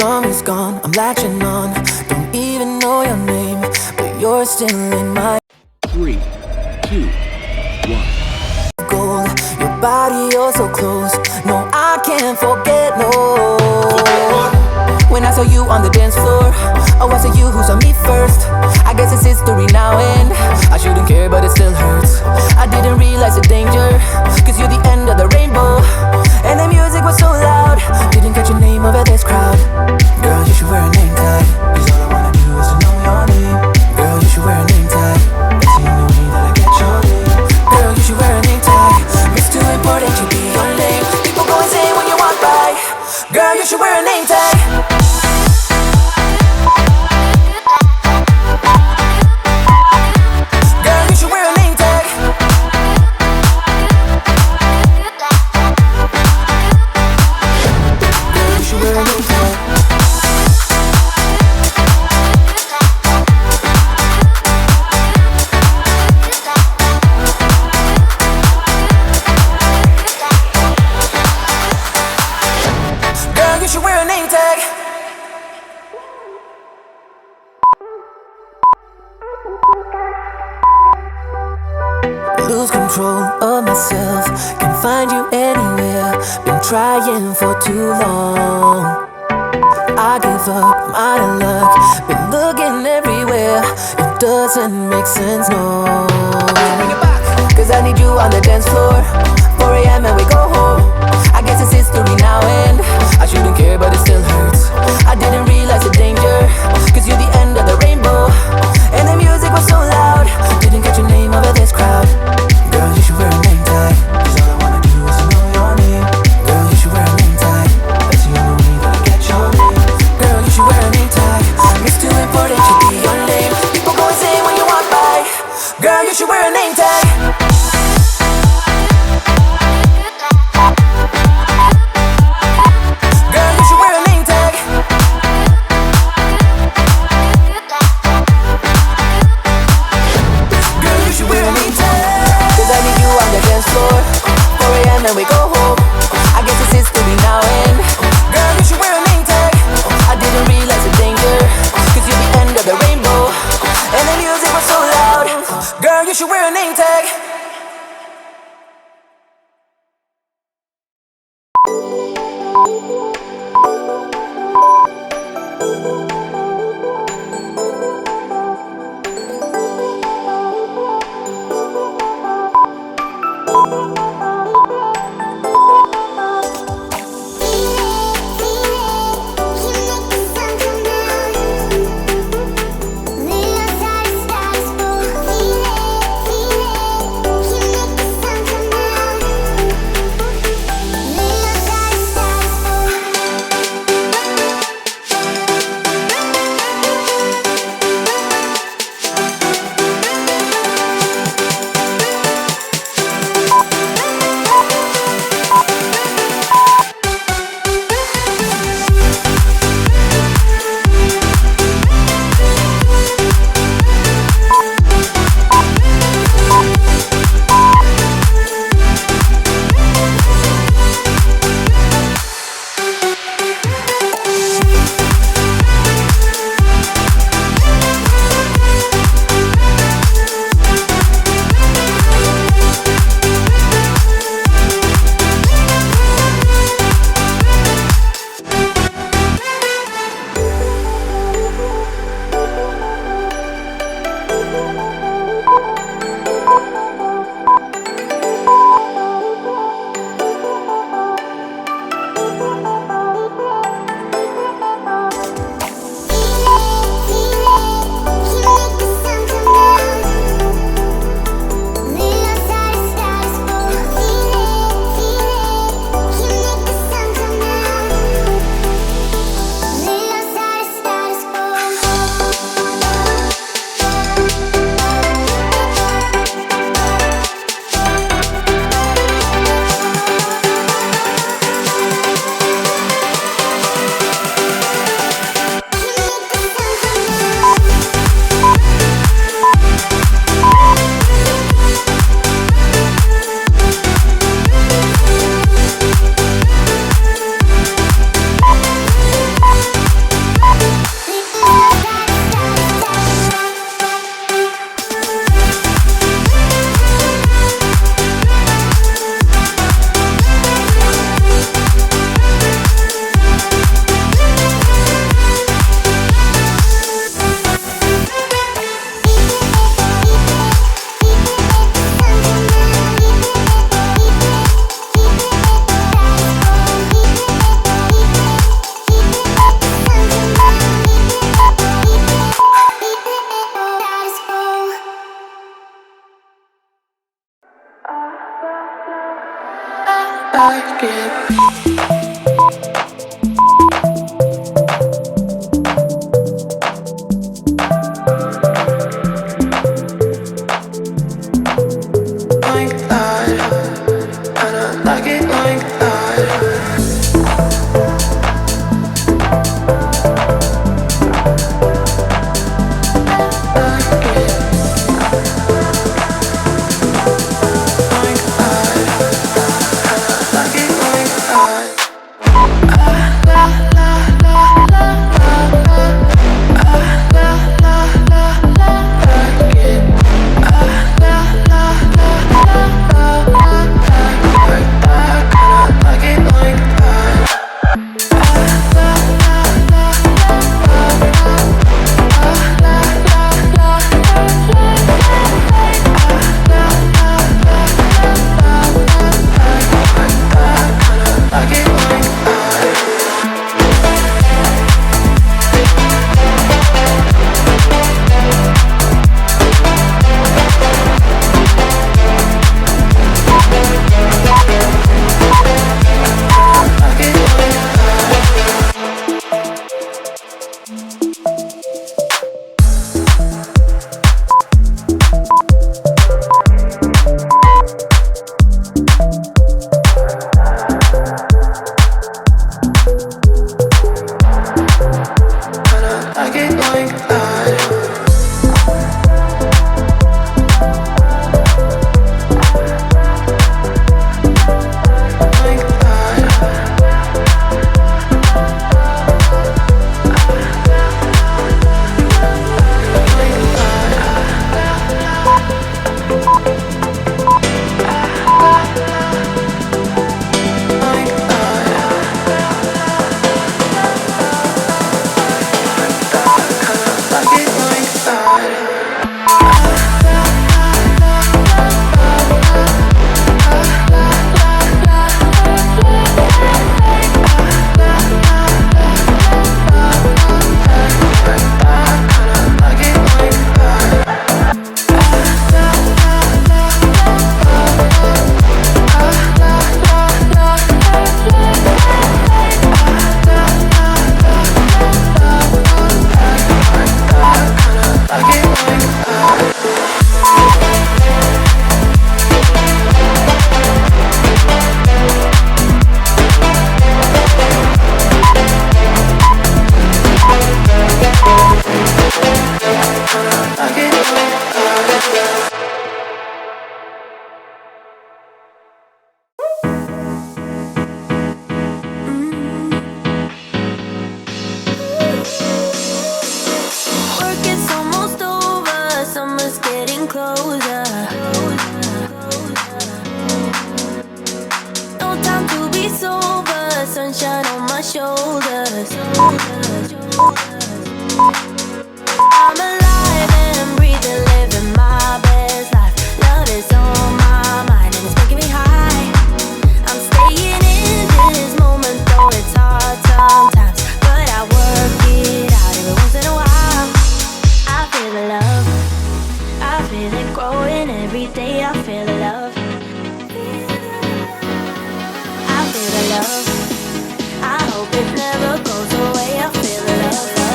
song is gone, I'm latching on. Don't even know your name, but you're still in my 3, 2, 1. gold. Your body, you're so close. No, I can't forget, no. When I saw you on the dance floor, oh, I saw you who saw me first. I guess it's history now, and I shouldn't care, but it still hurts. I didn't realize the danger, cause you're the end of the rainbow. And the music was so loud, didn't catch your name over this crowd. Girl, you should wear a name tag, cause all I wanna do is to know your name. Girl, you should wear a name tag, that's the only way that I get your name. Girl, you should wear a name tag, it's too important to be your name. People go insane when you walk by. Girl, you should wear a name tag. Girl, you should wear a name tag. Girl, you should wear a name tag. Girl, you should wear a name tag. Lose control of myself, can't find you anywhere. Been trying for too long. I give up, I'm out of luck. Been looking everywhere, it doesn't make sense, no. Cause I need you on the dance floor. 4 a.m. and we go home. I guess it's history now, and I shouldn't care, but it still hurts. I didn't realize the danger, cause you're the end of the rainbow. And the music was so loud, didn't catch your name over this crowd. Girl, you should wear a name tag, cause all I wanna do is to know your name. Girl, you should wear a name tag, that's the only way that I get your name. Girl, you should wear a name tag, it's too important to be your name. People go insane when you walk by. Girl, you should wear a name tag. Girl, you should wear a name tag. Girl, you should wear a name tag. Cause I need you on the dance floor. 4 a.m. and we go home. I guess it's history now, and girl, you should wear a name tag. I didn't realize the danger, cause you're the end of the rainbow. And the music was so loud. Girl, you should wear a name tag. like it. Like that, and I like it like that. I hope it never goes away. I feel the love.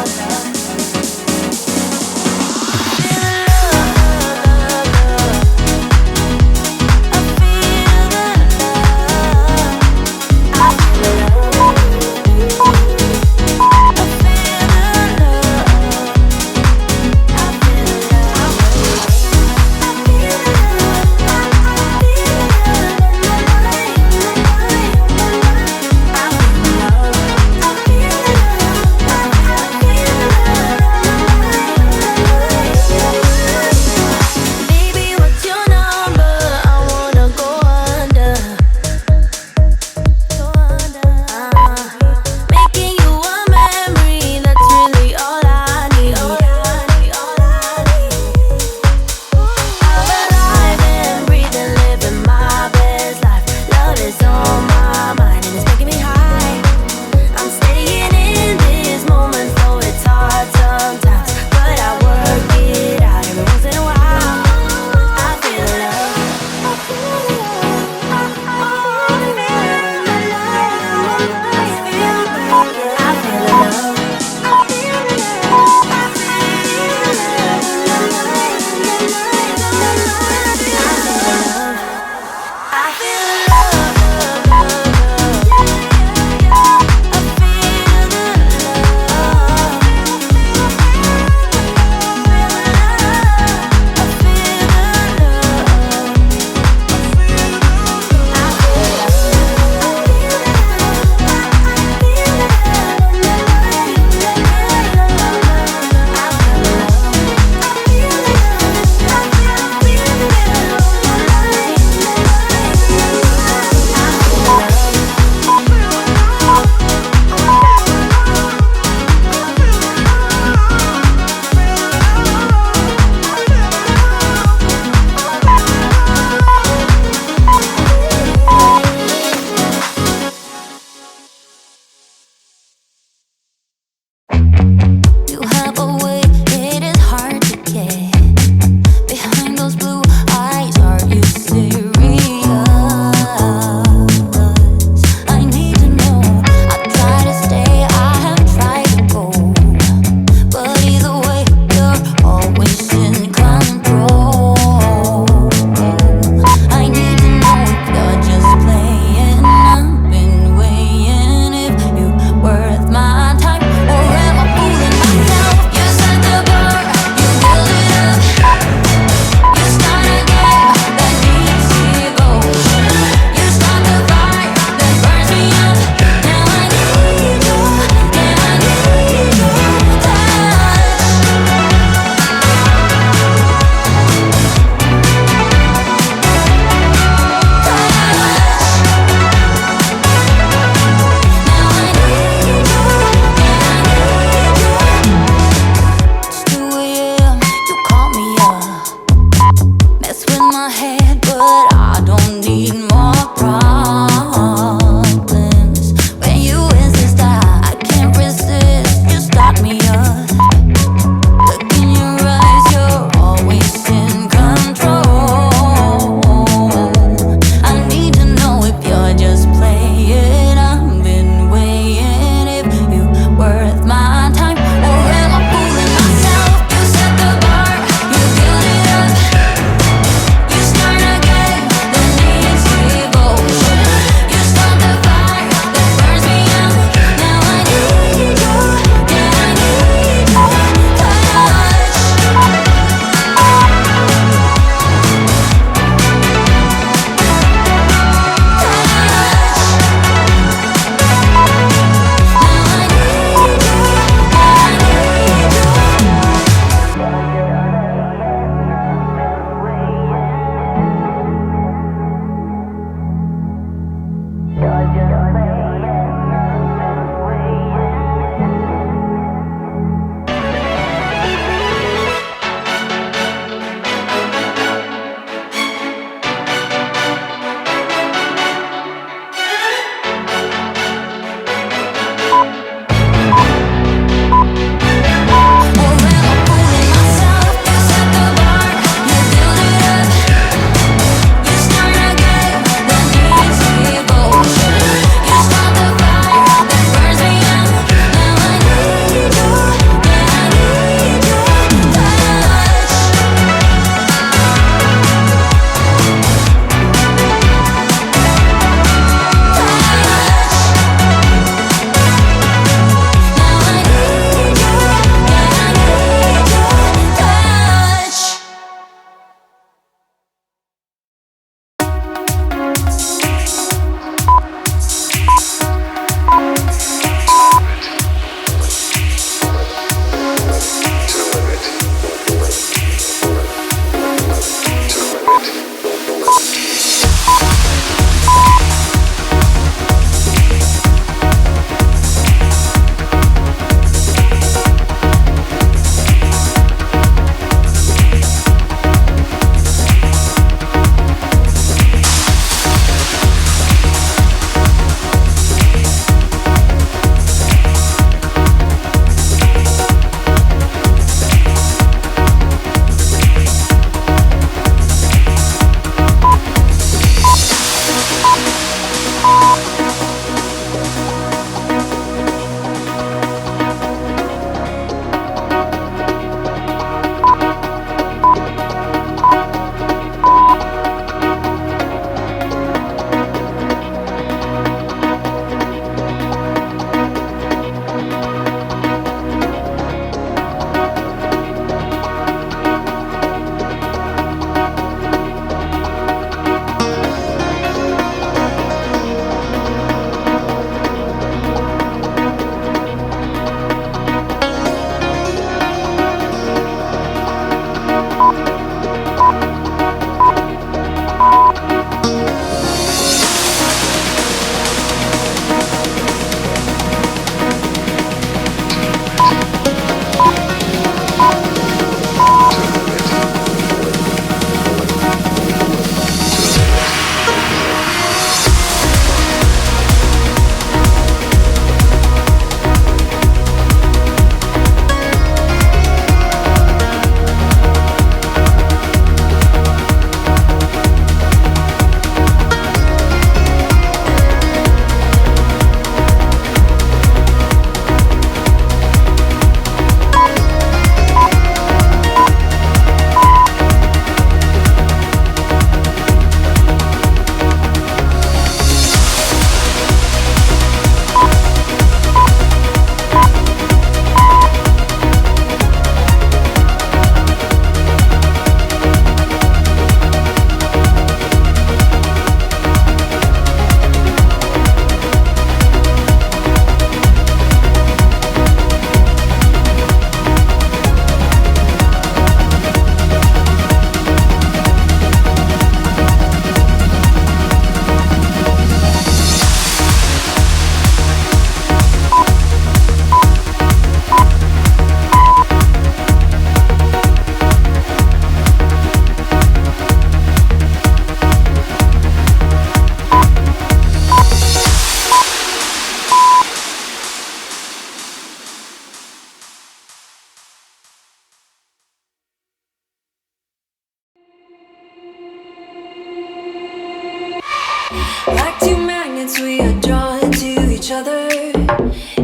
Like two magnets, we are drawn to each other.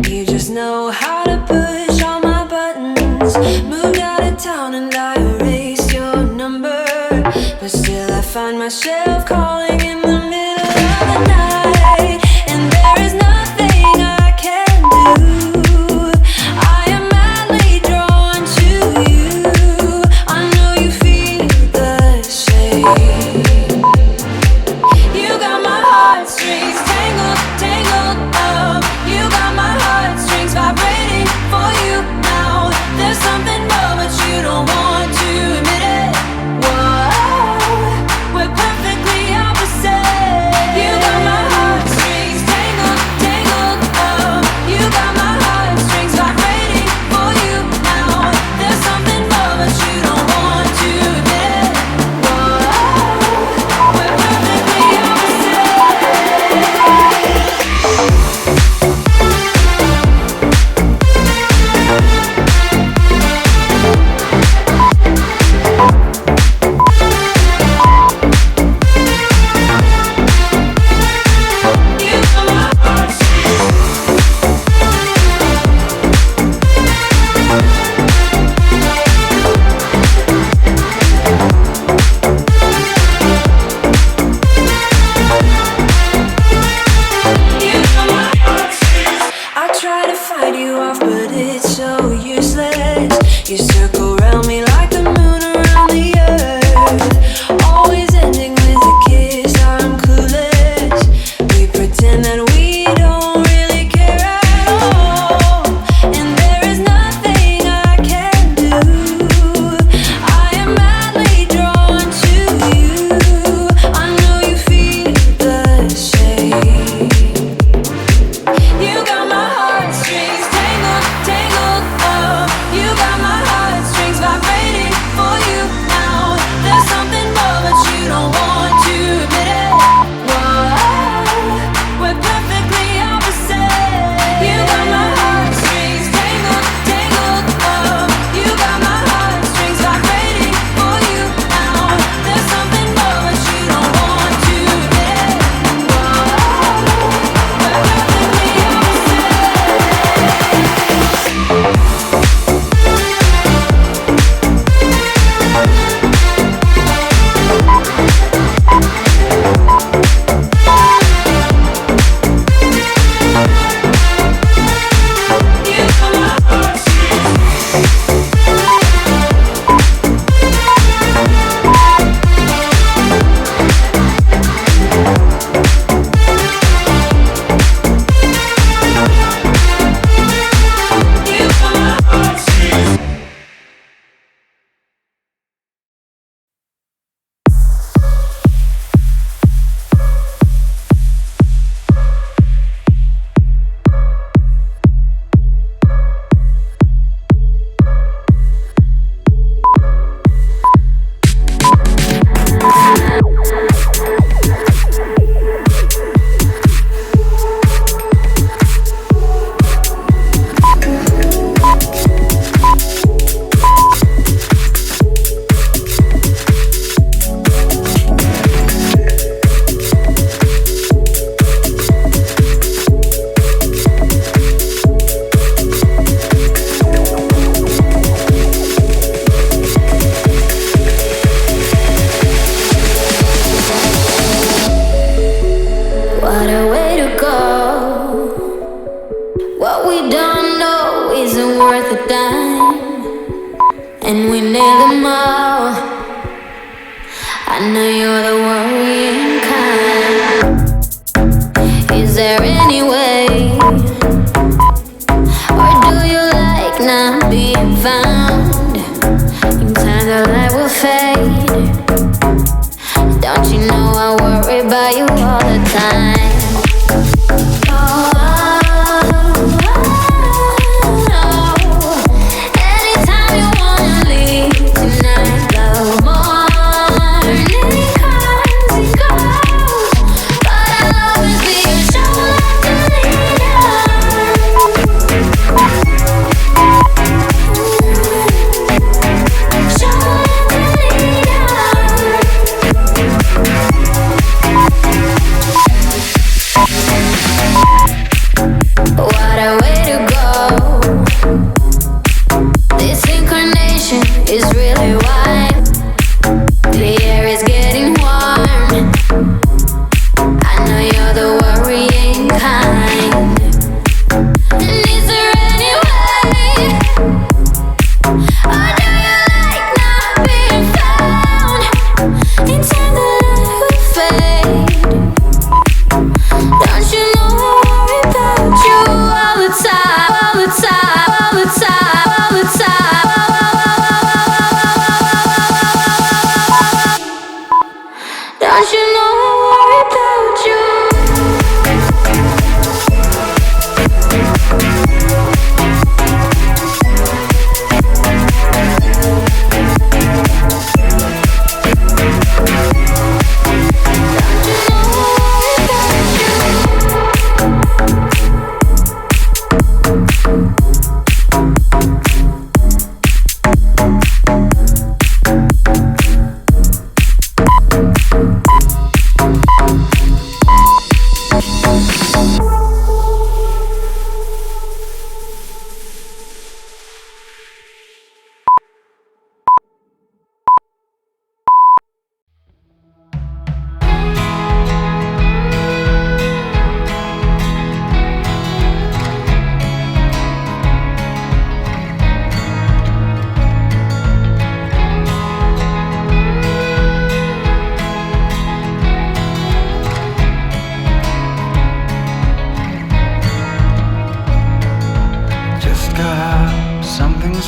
You just know how to push all my buttons. Moved out of town and I erased your number, but still I find myself calling in the middle of the night. And there is nothing I can do. I am madly drawn to you. I know you feel the same. You got my heartstrings tangled, tangled up. You got my heartstrings vibrating for you now. There's something more, but you don't want to admit it. Whoa, we're perfectly opposite. You got my heartstrings tangled, tangled up. You got my heartstrings vibrating for you now. There's something more, but you don't want to admit it. Whoa, we're perfectly opposite. I try to fight you off, but it's so useless. You circle around me like the moon around the earth, always ending with a kiss. I'm clueless. We pretend that we don't really care at all, and there is nothing I can do. I am madly drawn to you. I know you feel the same. You got my heartstrings tangled, tangled up. You got my heartstrings vibrating for you now. There's something more, but you don't want to admit it. Whoa, we're perfectly opposite. You got my heartstrings tangled, tangled up. You got my heartstrings vibrating for you now. There's something more, but you don't want to admit it. Whoa, we're perfectly what a way to go. What we don't know isn't worth a dime, and we nail them all. I know you're the worrying kind. Is there any way, or do you like not being found? In time the light will fade. Don't you know I worry about you all the time? Anytime you wanna leave tonight, the morning comes and goes, but I'll always be your shoulder to lean on.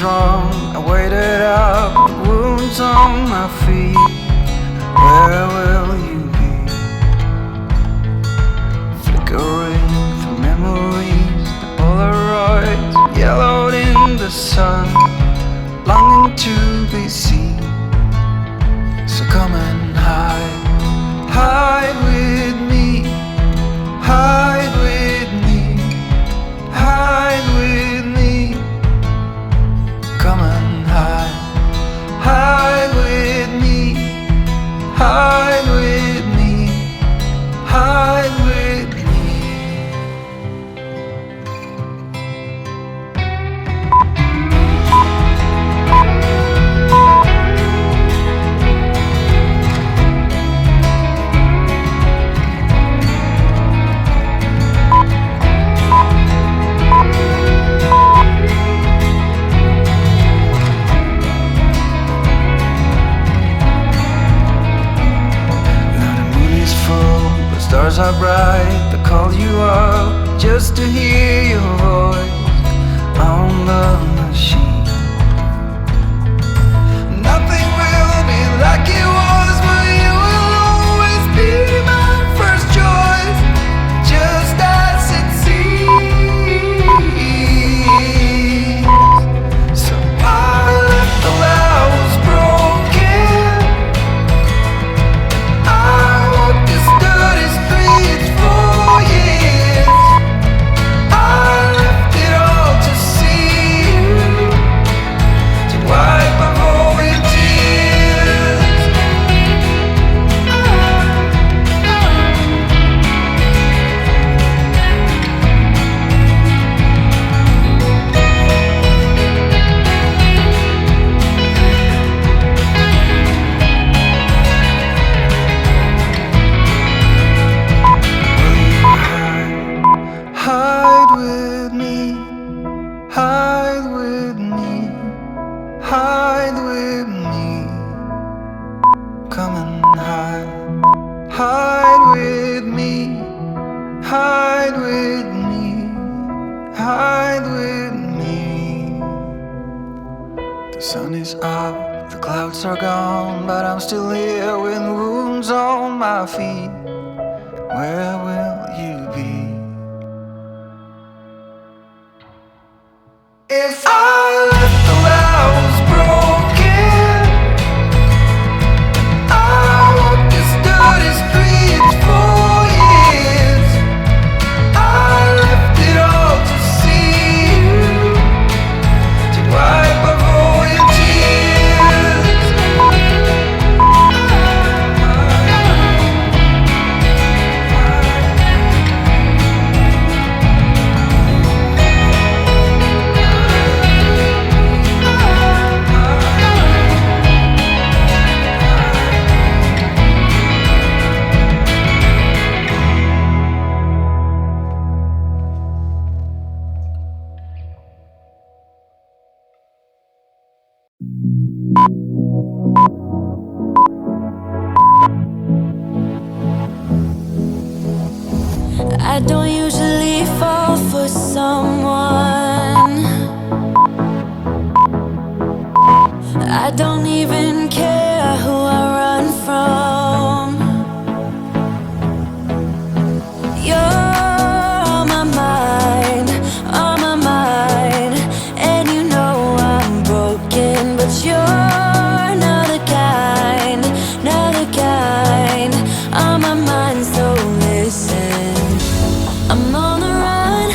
wrong. I waited up, wounds on my feet. Where will you be? Flickering through memories, the Polaroids yellowed in the sun, longing to be seen. So come and hide with me, hide with me, hide with me. Come and hide with me, hide with me, hide with me. Stars are bright, they call you up just to hear your voice on the machine. Nothing will be like it was, but you will always be my first choice, just as it seems. So I left the vows broken, I walked this dirty streets for years. I left it all to see you, to wipe my holy tears. Hide with me, hide with me, hide with me. Come and hide with me, hide with me, hide with me. The sun is up, the clouds are gone, but I'm still here with wounds on my feet. Where will you be? If I left the vows broken, I walked these dirty streets for years. I left it all to see you, to wipe up all your tears. I don't usually fall for someone. I don't even care who I run from. You're on my mind, on my mind. And you know I'm broken, but you're not the kind, not the kind. On my mind, so listen. I'm on the run,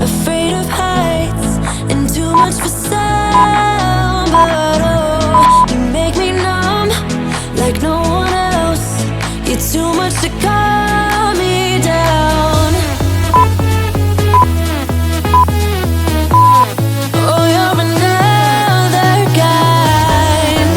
afraid of heights, and too much for sound. But oh, you make me numb like no one else. You're too much to calm me down. Oh, you're another kind.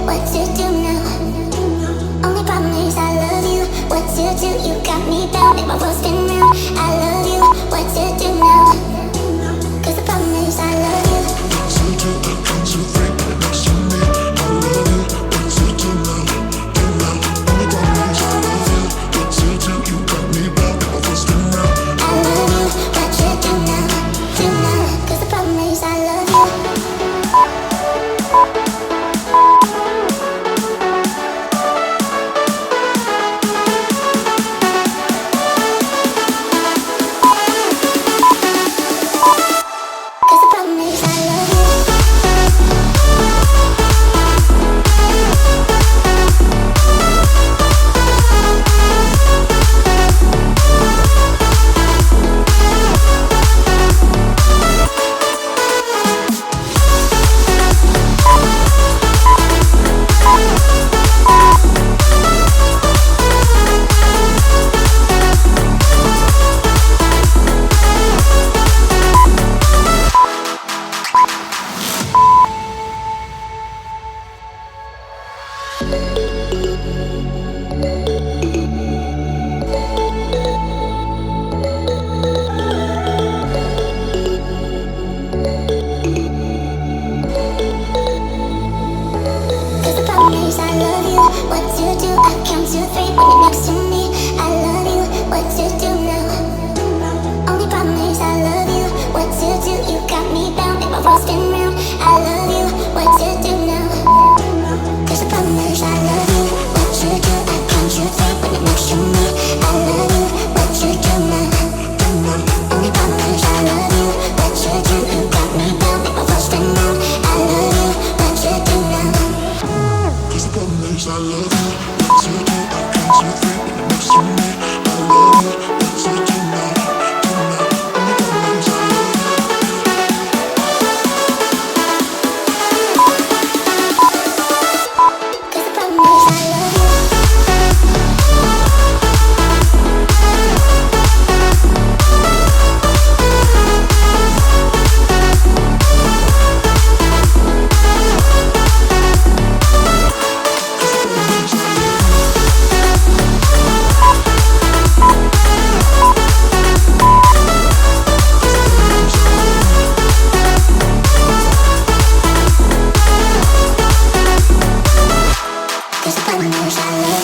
What you do now? Cause the problem is I love you. What to do? I count to three when you're next to me. I love you. What to do now? Only problem is I love you. What to do? You got me bound, make my world spin round. I love you. What to do now? Cause the problem is I love you. What to do? I count to three when you're next to me. I love you. What to do now? Only problem is I love you. What to do? You got me bound, make my world spin round. I love you. What to do now? Cause the problem is I love you. What to do? I can't you think when you're next to me. I love you. What to do now? Do now. Only problem is I love you. Cause the problem is I love you. Cause the problem is I love you.